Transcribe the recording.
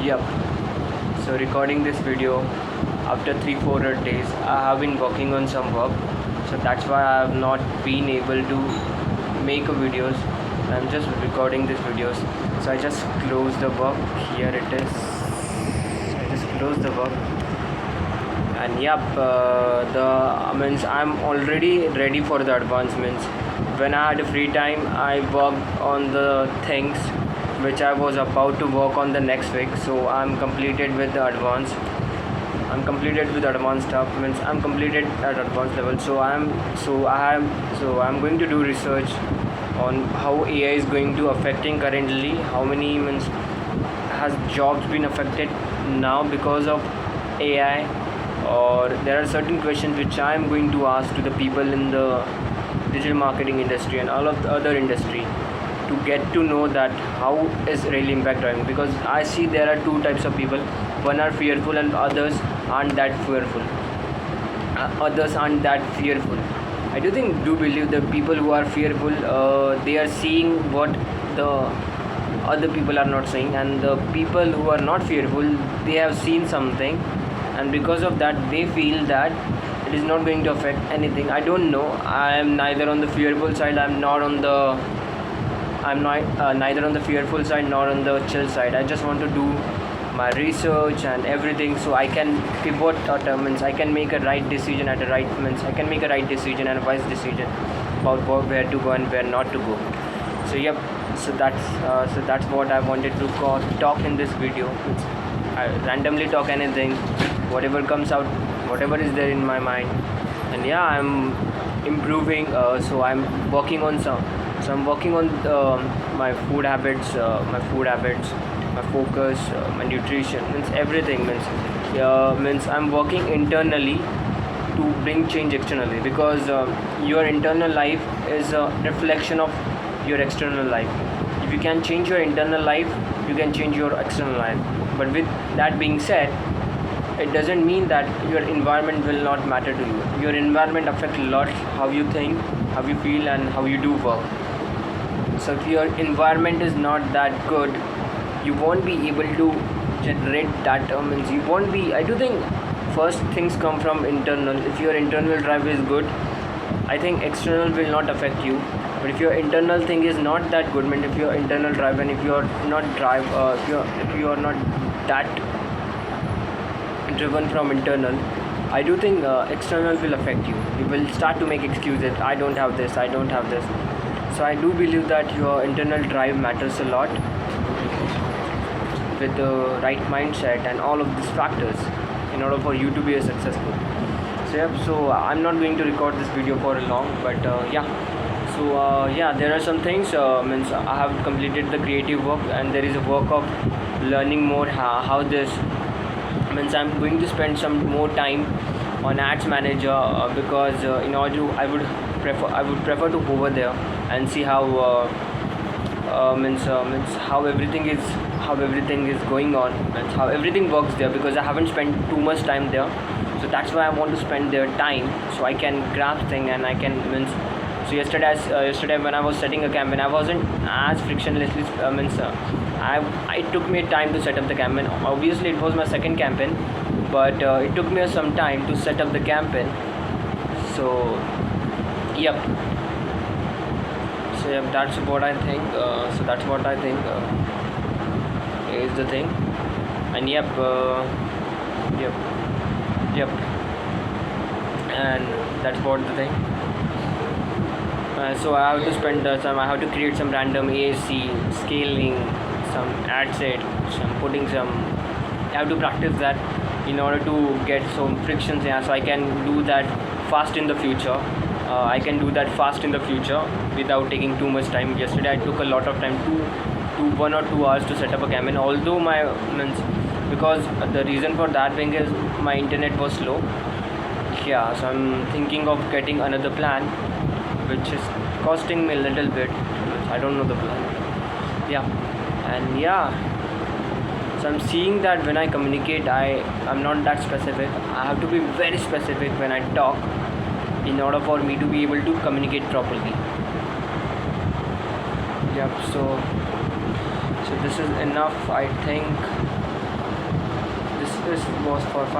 Yep. So recording this video after 3-4 days. I have been working on some work, so that's why I have not been able to make a videos. I'm just recording these videos. So I just close the work. Here it is. I just close the work. And yep, I'm already ready for the advancements. When I had a free time, I worked on the things which I was about to work on the next week. So I'm completed with the advanced. I'm completed with advanced stuff. Means I'm completed at advanced level. I'm going to do research on how AI is going to affecting currently. How many means has jobs been affected now because of AI, or there are certain questions which I am going to ask to the people in the digital marketing industry and all of the other industry to get to know that how is really impact driving, because I see there are two types of people. One are fearful and others aren't that fearful. I do believe the people who are fearful, they are seeing what the other people are not saying, and the people who are not fearful, they have seen something, and because of that they feel that it is not going to affect anything. I don't know. I am neither on the fearful side. I'm not neither on the fearful side nor on the chill side. I just want to do my research and everything, so I can pivot means I can make a right decision at a right means I can make a right decision and a wise decision about where to go and where not to go. So yep. So that's what I wanted to talk in this video. I randomly talk anything, whatever comes out, whatever is there in my mind, and yeah, I'm improving. So I'm working on some. So I'm working on my food habits, my focus, my nutrition, means everything. Means I'm working internally to bring change externally, because your internal life is a reflection of your external life. If you can change your internal life, you can change your external life. But with that being said, it doesn't mean that your environment will not matter to you. Your environment affects a lot how you think, how you feel, and how you do work. So if your environment is not that good, you won't be able to generate that. Means you won't be. I do think first things come from internal. If your internal drive is good, I think external will not affect you. But if your internal thing is not that good, mean if your internal drive, and if you are not if you are not that driven from internal, I do think external will affect you. You will start to make excuses. I don't have this. I don't have this. So I do believe that your internal drive matters a lot, with the right mindset and all of these factors, in order for you to be a successful. So yeah, so I'm not going to record this video for long, but there are some things. Means I have completed the creative work, and there is a work of learning more how this means. I'm going to spend some more time on ads manager, because in order to, I would prefer to over there and see how means how everything is going on, and how everything works there, because I haven't spent too much time there. So that's why I want to spend their time, so I can grasp thing, and I can means. So yesterday when I was setting a campaign, I wasn't as frictionlessly it took me time to set up the campaign. Obviously it was my second campaign, but it took me some time to set up the campaign. So yep. So yep, that's what I think. Is the thing. And yep, and that's what the thing. So I have to spend I have to create some random ASC scaling, some ad set, I have to practice that in order to get some frictions. Yeah, so I can do that fast in the future. Without taking too much time. Yesterday I took a lot of time, to 1 or 2 hours to set up a campaign. Although because the reason for that being is my internet was slow. Yeah, so I'm thinking of getting another plan, which is costing me a little bit. I don't know the plan. Yeah, and yeah. So I'm seeing that when I communicate, I'm not that specific. I have to be very specific when I talk, in order for me to be able to communicate properly. Yep. So this is enough, I think. this was for fun.